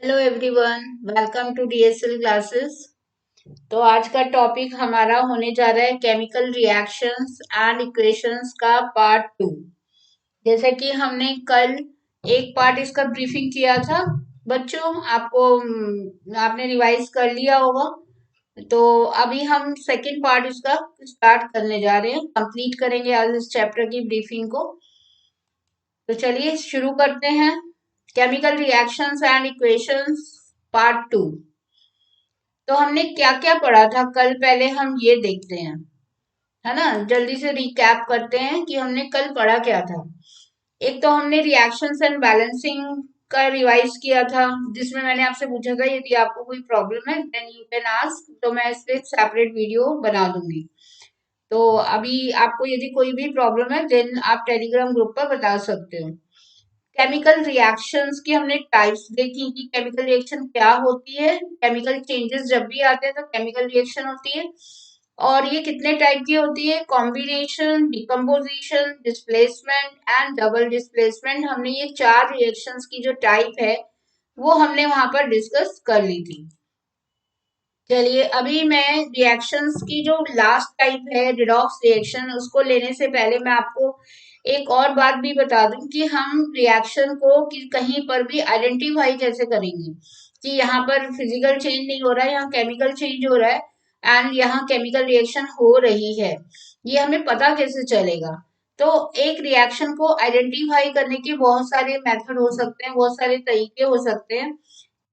Hello everyone, welcome to DSL classes. तो आज का टॉपिक हमारा होने जा रहा है केमिकल रिएक्शंस एंड इक्वेशंस का पार्ट 2। जैसे कि हमने कल एक पार्ट इसका ब्रीफिंग किया था बच्चों, आपने रिवाइज कर लिया होगा। तो अभी हम सेकंड पार्ट इसका स्टार्ट करने जा रहे हैं, कंप्लीट करेंगे आज इस चैप्टर की ब्रीफिंग को। तो चलिए शुरू करते हैं। Chemical reactions and equations part 2। तो हमने क्या क्या पढ़ा था कल, पहले हम ये देखते हैं, है ना। जल्दी से रिकैप करते हैं कि हमने कल पढ़ा क्या था। एक तो हमने रिएक्शंस एंड बैलेंसिंग का रिवाइज किया था, जिसमें मैंने आपसे पूछा था यदि आपको कोई प्रॉब्लम है देन यू कैन आस्क, तो मैं इस पे सेपरेट वीडियो बना दूंगी। तो अभी आपको यदि कोई भी प्रॉब्लम है देन आप टेलीग्राम ग्रुप पर बता सकते हो। केमिकल रिएक्शंस की हमने टाइप्स देखी कि केमिकल रिएक्शन क्या होती है, केमिकल चेंजेस जब भी आते हैं तो केमिकल रिएक्शन होती है। और ये कितने टाइप की होती है, combination, decomposition, displacement and double displacement. हमने ये चार रिएक्शंस की जो टाइप है वो हमने वहां पर डिस्कस कर ली थी। चलिए अभी मैं रिएक्शंस की जो लास्ट टाइप है रिडॉक्स रिएक्शन, उसको लेने से पहले मैं आपको एक और बात भी बता दूं कि हम रिएक्शन को कि कहीं पर भी आइडेंटिफाई कैसे करेंगे कि यहाँ पर फिजिकल चेंज नहीं हो रहा है, यहाँ केमिकल चेंज हो रहा है एंड यहाँ केमिकल रिएक्शन हो रही है, ये हमें पता कैसे चलेगा। तो एक रिएक्शन को आइडेंटिफाई करने के बहुत सारे मेथड हो सकते हैं, बहुत सारे तरीके हो सकते हैं।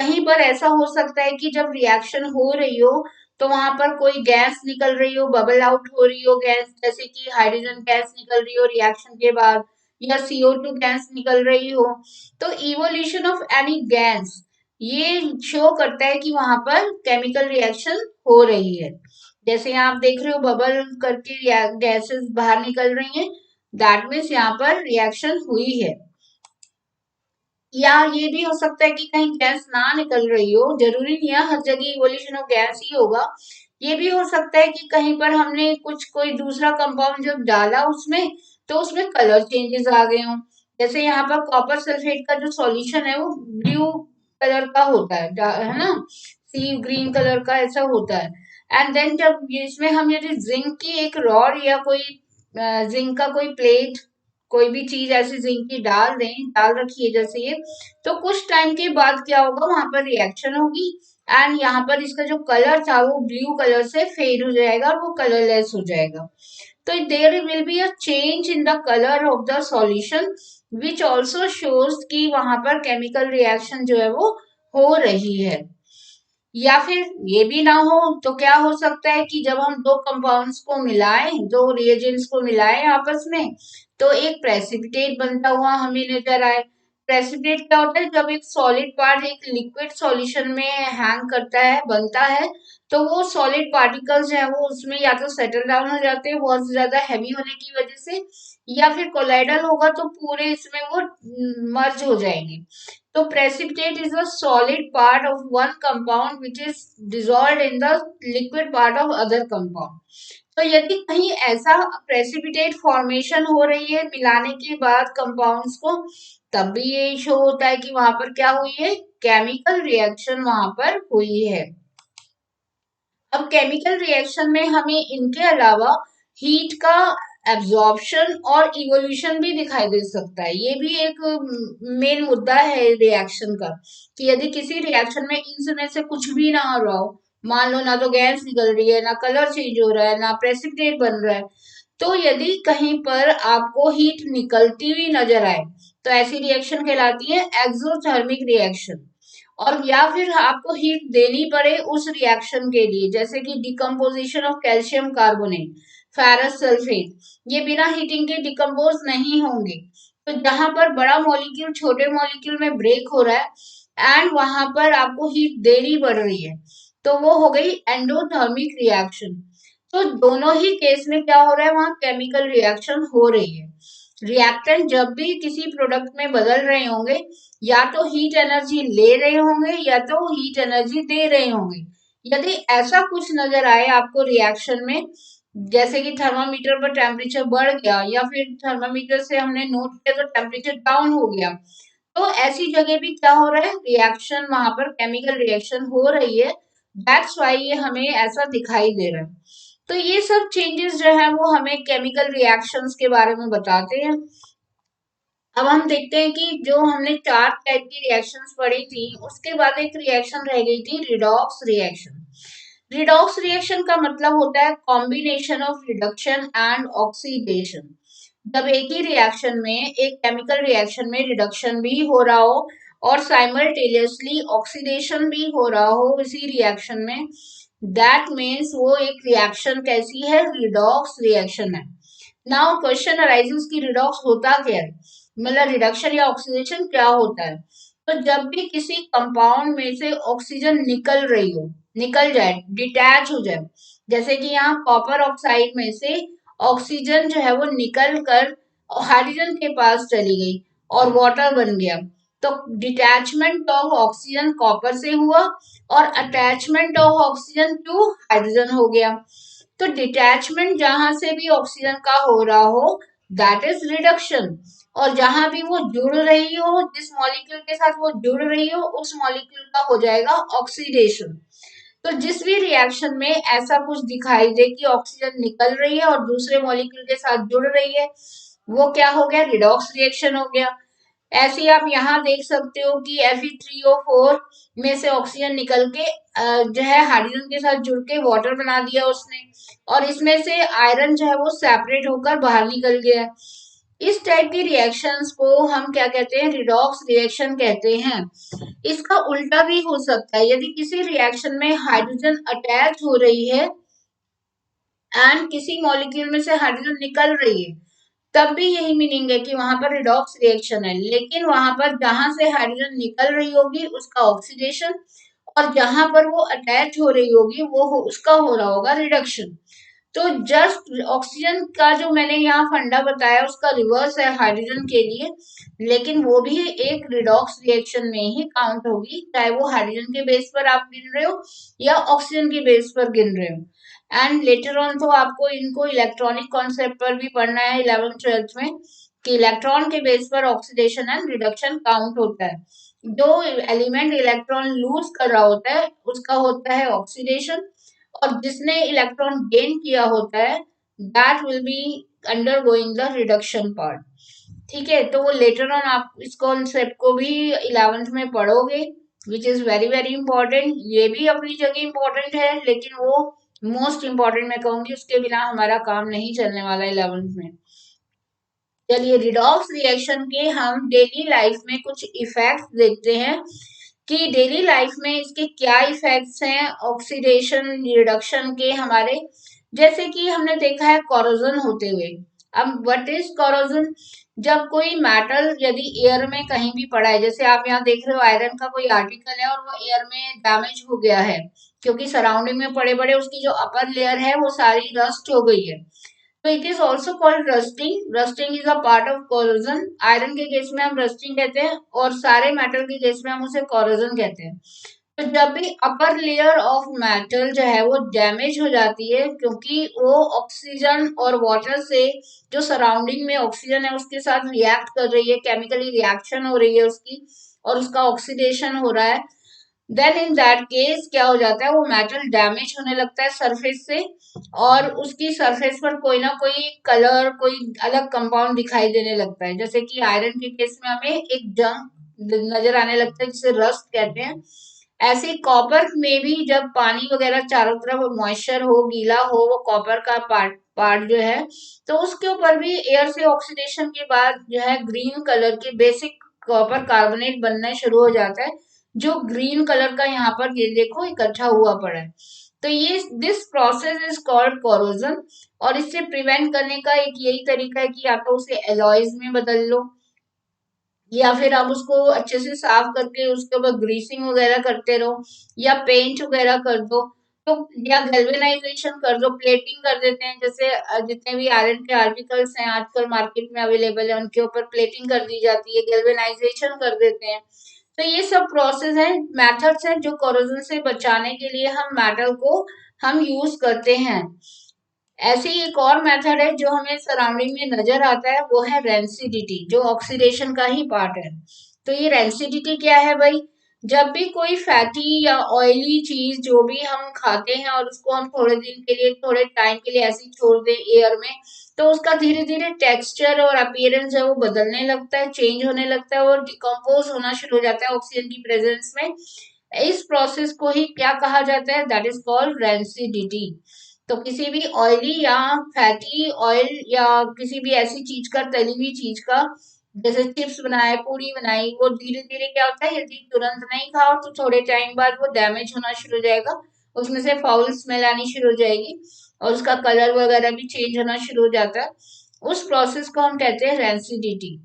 कहीं पर ऐसा हो सकता है कि जब रिएक्शन हो रही हो तो वहां पर कोई गैस निकल रही हो, बबल आउट हो रही हो गैस, जैसे कि हाइड्रोजन गैस निकल रही हो रिएक्शन के बाद, या CO2 गैस निकल रही हो। तो इवोल्यूशन ऑफ एनी गैस ये शो करता है कि वहां पर केमिकल रिएक्शन हो रही है। जैसे यहाँ आप देख रहे हो बबल करके गैसेस बाहर निकल रही हैं, दैट मीन्स यहाँ पर रिएक्शन हुई है। या ये भी हो सकता है कि कहीं गैस ना निकल रही हो, जरूरी नहीं है हर जगह इवोल्यूशन ऑफ गैस ही होगा। ये भी हो सकता है कि कहीं पर हमने कुछ कोई दूसरा कंपाउंड जब डाला उसमें तो उसमें कलर चेंजेस आ गए हों। जैसे यहाँ पर कॉपर सल्फेट का जो सॉल्यूशन है वो ब्लू कलर का होता है, है ना, सी ग्रीन कलर का ऐसा होता है। एंड देन जब इसमें हम यदि जिंक की एक रॉड या कोई जिंक का कोई प्लेट, कोई भी चीज ऐसी जिंक की डाल दें, डाल रखी है जैसे ये, तो कुछ टाइम के बाद क्या होगा, वहां पर रिएक्शन होगी एंड यहाँ पर इसका जो कलर था वो ब्लू कलर से फेड हो जाएगा और वो कलरलेस हो जाएगा। तो there will be a change in the colour of the solution which also shows कि वहां पर केमिकल रिएक्शन जो है वो हो रही है। या फिर ये भी ना हो तो क्या हो सकता है कि जब हम दो कंपाउंड्स को मिलाएं, दो रिएजेंट्स को मिलाएं आपस में, तो एक प्रेसिपिटेट बनता हुआ हमें नजर आए। प्रेसिपिटेट क्या होता है, जब एक सॉलिड पार्ट एक लिक्विड सॉल्यूशन में हैंग करता है, बनता है, तो वो सॉलिड पार्टिकल्स हैं वो उसमें या तो सेटल डाउन हो जाते हैं बहुत ज्यादा हैवी होने की वजह से, या फिर कोलाइडल होगा तो पूरे इसमें वो मर्ज हो जाएंगे। तो precipitate is a solid part of one compound which is dissolved in the liquid part of other compound. तो यदि कहीं ऐसा प्रेसिपिटेट फॉर्मेशन हो रही है मिलाने के बाद कंपाउंड्स को, तब भी ये शो होता है कि वहां पर क्या हुई है, केमिकल रिएक्शन वहां पर हुई है। अब केमिकल रिएक्शन में हमें इनके अलावा हीट का एब्जॉर्प्शन और इवोल्यूशन भी दिखाई दे सकता है। ये भी एक मेन मुद्दा है रिएक्शन का, कि यदि किसी रिएक्शन में इन समय से कुछ भी ना हो रहा हो, मान लो ना तो गैस निकल रही है, ना कलर चेंज हो रहा है, ना प्रेसिपिटेट बन रहा है, तो यदि कहीं पर आपको हीट निकलती हुई नजर आए तो ऐसी रिएक्शन कहलाती है एक्सोथर्मिक रिएक्शन। और या फिर आपको हीट देनी पड़े उस रिएक्शन के लिए, जैसे कि decomposition of calcium carbonate, ferrous sulphate, ये बिना हीटिंग के डिकम्पोज नहीं होंगे। तो जहां पर बड़ा मॉलिक्यूल छोटे मॉलिक्यूल में ब्रेक हो रहा है एंड वहां पर आपको हीट देनी पड़ रही है, तो वो हो गई एंडोथर्मिक रिएक्शन। तो दोनों ही केस में क्या हो रहा है, वहां केमिकल रिएक्शन हो रही है। रिएक्टेंट जब भी किसी प्रोडक्ट में बदल रहे होंगे, या तो हीट एनर्जी ले रहे होंगे या तो हीट एनर्जी दे रहे होंगे। यदि ऐसा कुछ नजर आए आपको रिएक्शन में, जैसे कि थर्मामीटर पर टेम्परेचर बढ़ गया या फिर थर्मामीटर से हमने नोट किया तो टेम्परेचर डाउन हो गया, तो ऐसी जगह भी क्या हो रहा है, रिएक्शन, वहां पर केमिकल रिएक्शन हो रही है, दैट्स वाई ये हमें ऐसा दिखाई दे रहा है। तो ये सब चेंजेस जो है वो हमें केमिकल रिएक्शंस के बारे में बताते हैं। अब हम देखते हैं कि जो हमने 4 टाइप की रिएक्शंस पढ़ी थी, उसके बाद एक रिएक्शन रह गई थी, रिडॉक्स रिएक्शन। रिडॉक्स रिएक्शन का मतलब होता है combination of reduction and oxidation. जब एक ही रिएक्शन में, एक केमिकल रिएक्शन में रिडक्शन भी हो रहा हो और साइमल्टेनियसली ऑक्सीडेशन भी हो रहा हो इसी रिएक्शन में, दैट मीन्स वो एक रिएक्शन कैसी है, रिडॉक्स रिएक्शन है। नाउ क्वेश्चन अराइजेस कि रिडॉक्स होता क्या है, मतलब रिडक्शन या ऑक्सीडेशन क्या होता है। तो जब भी किसी कंपाउंड में से ऑक्सीजन निकल रही हो, निकल जाए, डिटैच हो जाए, जैसे कि यहाँ कॉपर ऑक्साइड में से ऑक्सीजन जो है वो निकल कर हाइड्रोजन के पास चली गई और वाटर बन गया, तो डिटैचमेंट ऑफ ऑक्सीजन कॉपर से हुआ और attachment of oxygen to hydrogen हो गया। तो डिटैचमेंट जहां से भी ऑक्सीजन का हो रहा हो, दैट इज रिडक्शन, और जहां भी वो जुड़ रही हो, जिस मॉलिक्यूल के साथ वो जुड़ रही हो, उस मॉलिक्यूल का हो जाएगा ऑक्सीडेशन। तो जिस भी रिएक्शन में ऐसा कुछ दिखाई दे कि ऑक्सीजन निकल रही है और दूसरे मॉलिक्यूल के साथ जुड़ रही है, वो क्या हो गया, रिडॉक्स रिएक्शन हो गया। ऐसे ही आप यहाँ देख सकते हो कि Fe3O4 में से ऑक्सीजन निकल के जो है हाइड्रोजन के साथ जुड़ के वाटर बना दिया उसने, और इसमें से आयरन जो है वो सेपरेट होकर बाहर निकल गया। इस टाइप की रिएक्शंस को हम क्या कहते हैं, रिडॉक्स रिएक्शन कहते हैं। इसका उल्टा भी हो सकता है, यदि किसी रिएक्शन में हाइड्रोजन अटैच हो रही है एंड किसी मॉलिक्यूल में से हाइड्रोजन निकल रही है, तब भी यही मीनिंग है कि वहां पर रिडॉक्स रिएक्शन है, लेकिन वहां पर जहां से हाइड्रोजन निकल रही होगी उसका ऑक्सीडेशन, और जहां पर वो अटैच हो रही होगी उसका हो रहा होगा रिडक्शन। तो जस्ट ऑक्सीजन का जो मैंने यहाँ फंडा बताया उसका रिवर्स है हाइड्रोजन के लिए, लेकिन वो भी एक रिडॉक्स रिएक्शन में ही काउंट होगी, चाहे वो हाइड्रोजन के बेस पर आप गिन रहे हो या ऑक्सीजन के बेस पर गिन रहे हो। एंड लेटर ऑन तो आपको इनको इलेक्ट्रॉनिक कॉन्सेप्ट पर भी पढ़ना है 11th 12th में, कि इलेक्ट्रॉन के बेस पर ऑक्सीडेशन एंड रिडक्शन काउंट होता है। जो एलिमेंट इलेक्ट्रॉन लूज कर रहा होता है उसका होता है ऑक्सीडेशन, और जिसने इलेक्ट्रॉन गेन किया होता है that will be under going the reduction part. ठीक है, तो वो लेटर ऑन आप इस कॉन्सेप्ट को भी 11th में पढ़ोगे, which is very very important. ये भी अपनी जगह इंपॉर्टेंट है, लेकिन वो मोस्ट इंपॉर्टेंट मैं कहूंगी, उसके बिना हमारा काम नहीं चलने वाला 11th में। चलिए, रिडॉक्स रिएक्शन के हम डेली लाइफ में कुछ इफेक्ट्स देखते हैं कि डेली लाइफ में इसके क्या इफेक्ट्स हैं ऑक्सीडेशन रिडक्शन के हमारे। जैसे कि हमने देखा है कोरोजन होते हुए। अब व्हाट इज कोरोजन, जब कोई मेटल यदि एयर में कहीं भी पड़ा है, जैसे आप यहाँ देख रहे हो आयरन का कोई आर्टिकल है और वो एयर में डैमेज हो गया है, क्योंकि सराउंडिंग में पड़े पड़े उसकी जो अपर लेयर है वो सारी रस्ट हो गई है, तो it is also called rusting. Rusting is a part of corrosion. Iron के केस में हम रस्टिंग कहते हैं और सारे मेटल के केस में हम उसे कोरोजन कहते हैं। तो जब भी अपर लेयर ऑफ मेटल जो है वो डैमेज हो जाती है, क्योंकि वो ऑक्सीजन और वाटर से, जो सराउंडिंग में ऑक्सीजन है उसके साथ रिएक्ट कर रही है, केमिकली रिएक्शन हो रही है उसकी, और उसका ऑक्सीडेशन हो रहा है, देन इन दैट केस क्या हो जाता है, वो मेटल डैमेज होने लगता है सरफेस से, और उसकी सरफेस पर कोई ना कोई कलर, कोई अलग कंपाउंड दिखाई देने लगता है। जैसे कि आयरन के केस में हमें एक जंग नजर आने लगता है जिसे रस्ट कहते हैं। ऐसे कॉपर में भी जब पानी वगैरह चारों तरफ मॉइस्चर हो, गीला हो, वो कॉपर का पार्ट पार्ट जो है, तो उसके ऊपर भी एयर से ऑक्सीडेशन के बाद जो है ग्रीन कलर के बेसिक कॉपर कार्बोनेट बनना शुरू हो जाता है, जो ग्रीन कलर का यहाँ पर ये देखो इकट्ठा हुआ पड़ा है। तो ये this process is called corrosion. और इससे प्रिवेंट करने का एक यही तरीका है कि या तो उसे एलॉयज में बदल लो, या फिर आप उसको अच्छे से साफ करके उसके ऊपर ग्रीसिंग वगैरह करते रहो, या पेंट वगैरह कर दो, तो या गैल्वेनाइजेशन कर दो, प्लेटिंग कर देते हैं। जैसे जितने भी आयरन के आर्टिकल्स हैं आजकल मार्केट में अवेलेबल है, उनके ऊपर प्लेटिंग कर दी जाती है, गैल्वेनाइजेशन कर देते हैं। तो ये सब प्रोसेस है, मेथड्स हैं जो कोरोजन से बचाने के लिए हम मेटल को हम यूज करते हैं। ऐसे ही एक और मेथड है जो हमें सराउंडिंग में नजर आता है, वो है रेंसिडिटी, जो ऑक्सीडेशन का ही पार्ट है। तो ये रेंसिडिटी क्या है भाई? जब भी कोई फैटी या ऑयली चीज जो भी हम खाते हैं और उसको हम थोड़े दिन के लिए, थोड़े टाइम के लिए ऐसे ही छोड़ दें एयर में, तो उसका धीरे धीरे टेक्सचर और अपीयरेंस है वो बदलने लगता है, चेंज होने लगता है और डिकम्पोज होना शुरू हो जाता है ऑक्सीजन की प्रेजेंस में। इस प्रोसेस को ही क्या कहा जाता है? That is called rancidity. तो किसी भी ऑयली या फैटी ऑयल या किसी भी ऐसी चीज का, तली हुई चीज का, जैसे चिप्स बनाए, पूरी बनाई, वो धीरे धीरे क्या होता है, यदि तुरंत नहीं खाओ तो थोड़े टाइम बाद वो डैमेज होना शुरू हो जाएगा, उसमें से फाउल स्मेल आनी शुरू हो जाएगी और उसका कलर वगैरह भी चेंज होना शुरू हो जाता है। उस प्रोसेस को हम कहते हैं रेंसिडिटी।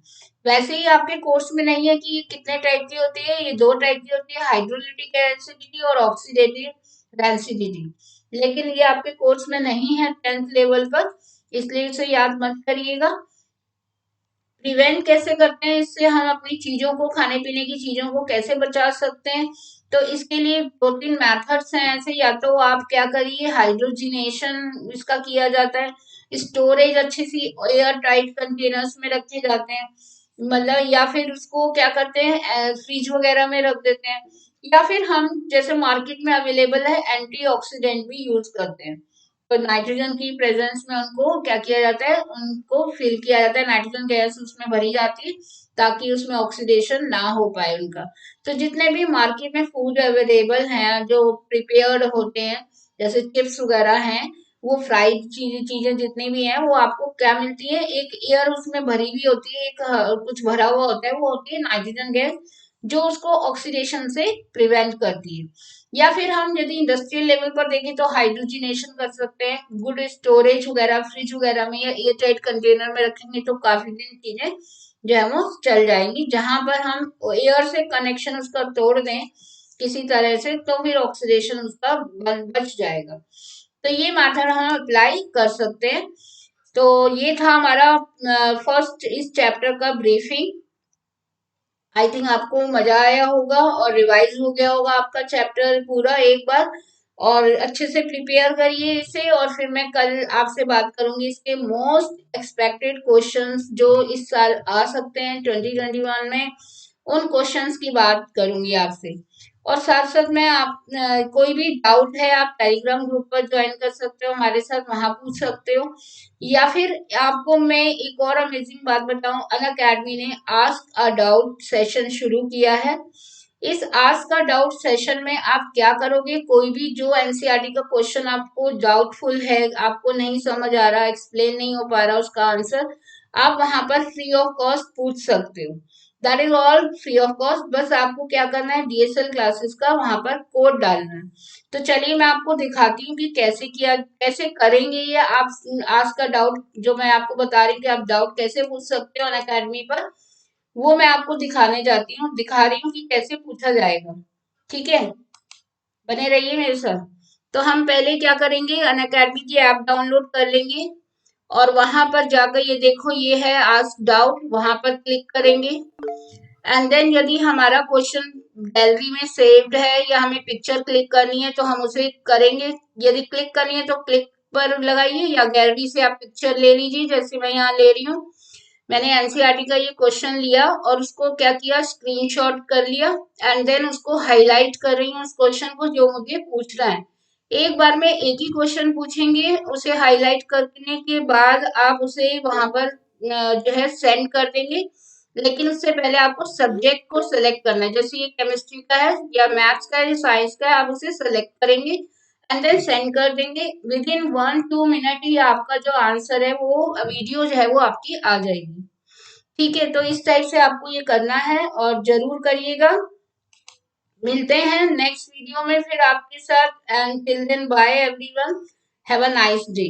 वैसे ही आपके कोर्स में नहीं है कि ये कितने टाइप की होती है, ये दो टाइप की होती है, हाइड्रोलिटिक रेंसिडिटी और ऑक्सीडेटिव रेंसिडिटी। लेकिन ये आपके कोर्स में नहीं है 10th लेवल पर, इसलिए इसे याद मत करिएगा। प्रिवेंट कैसे करते हैं इससे, हम अपनी चीजों को, खाने पीने की चीजों को कैसे बचा सकते हैं? तो इसके लिए दो तीन मेथड्स हैं ऐसे। या तो आप क्या करिए, हाइड्रोजिनेशन इसका किया जाता है, स्टोरेज अच्छी सी एयर टाइट कंटेनर्स में रखे जाते हैं, मतलब, या फिर उसको क्या करते हैं, फ्रिज वगैरह में रख देते हैं, या फिर हम जैसे मार्केट में अवेलेबल है एंटीऑक्सीडेंट भी यूज करते हैं। तो नाइट्रोजन की प्रेजेंस में उनको क्या किया जाता है, उनको फिल किया जाता है, नाइट्रोजन गैस उसमें भरी जाती है ताकि उसमें ऑक्सीडेशन ना हो पाए उनका। तो जितने भी मार्केट में फूड अवेलेबल हैं जो प्रिपेयर्ड होते हैं, जैसे चिप्स वगैरह हैं, वो फ्राइड चीजें जितनी भी हैं, वो आपको क्या मिलती है, एक एयर उसमें भरी हुई होती है, एक कुछ भरा हुआ होता है, वो होती है नाइट्रोजन गैस, जो उसको ऑक्सीडेशन से प्रिवेंट करती है। या फिर हम यदि इंडस्ट्रियल लेवल पर देखें तो हाइड्रोजिनेशन कर सकते हैं, गुड स्टोरेज वगैरह फ्रिज वगैरह में या एयर टाइट कंटेनर में रखेंगे तो काफी दिन चीजें जो है वो चल जाएंगी। जहां पर हम एयर से कनेक्शन उसका तोड़ दें किसी तरह से, तो फिर ऑक्सीडेशन उसका बच जाएगा। तो ये मेथड हम अप्लाई कर सकते हैं। तो ये था हमारा फर्स्ट इस चैप्टर का ब्रीफिंग। आई थिंक आपको मजा आया होगा और रिवाइज हो गया होगा आपका चैप्टर पूरा एक बार, और अच्छे से प्रिपेयर करिए इसे। और फिर मैं कल आपसे बात करूंगी इसके मोस्ट एक्सपेक्टेड क्वेश्चंस जो इस साल आ सकते हैं 2021 में, उन क्वेश्चंस की बात करूंगी आपसे। और साथ साथ में आप कोई भी डाउट है आप टेलीग्राम ग्रुप पर ज्वाइन कर सकते हो, हमारे साथ वहां पूछ सकते हो। या फिर आपको मैं एक और अमेजिंग बात बताऊं, अनअकैडमी ने आस्क अ डाउट सेशन शुरू किया है। इस आस्क अ डाउट सेशन में आप क्या करोगे, कोई भी जो एनसीईआरटी का क्वेश्चन आपको डाउटफुल है, आपको नहीं समझ आ रहा, एक्सप्लेन नहीं हो पा रहा उसका आंसर, आप वहां पर फ्री ऑफ कॉस्ट पूछ सकते हो। That is all free of cost. बस आपको क्या करना है, डीएसएल क्लासेस का वहां पर कोड डालना है। तो चलिए मैं आपको दिखाती हूँ कि कैसे करेंगे ये। आप आज का डाउट जो मैं आपको बता रही हूँ कि आप डाउट कैसे पूछ सकते हो अनअकैडमी पर, वो मैं आपको दिखा रही हूँ कि कैसे पूछा जाएगा। ठीक है, बने रहिए मेरे साथ। तो हम पहले क्या करेंगे, अनअकैडमी की ऐप डाउनलोड कर लेंगे और वहां पर जाकर ये देखो, ये है आस्क डाउट, वहां पर क्लिक करेंगे। एंड देन यदि हमारा क्वेश्चन गैलरी में सेव्ड है या हमें पिक्चर क्लिक करनी है तो हम उसे करेंगे। यदि क्लिक करनी है तो क्लिक पर लगाइए, या गैलरी से आप पिक्चर ले लीजिए, जैसे मैं यहाँ ले रही हूँ। मैंने एनसीईआरटी का ये क्वेश्चन लिया और उसको क्या किया, स्क्रीनशॉट कर लिया एंड देन उसको हाईलाइट कर रही हूँ उस क्वेश्चन को जो मुझे पूछना है। एक बार में एक ही क्वेश्चन पूछेंगे, उसे हाईलाइट करने के बाद आप उसे वहां पर जो है सेंड कर देंगे। लेकिन उससे पहले आपको सब्जेक्ट को सिलेक्ट करना है, जैसे ये केमिस्ट्री का है या मैथ्स का है या साइंस का है, आप उसे सिलेक्ट करेंगे एंड देन सेंड कर देंगे। विद इन 1-2 मिनट ही आपका जो आंसर है वो वीडियो जो है वो आपकी आ जाएगी। ठीक है, तो इस टाइप से आपको ये करना है और जरूर करिएगा। मिलते हैं नेक्स्ट वीडियो में फिर आपके साथ, and till then bye everyone, have a nice day.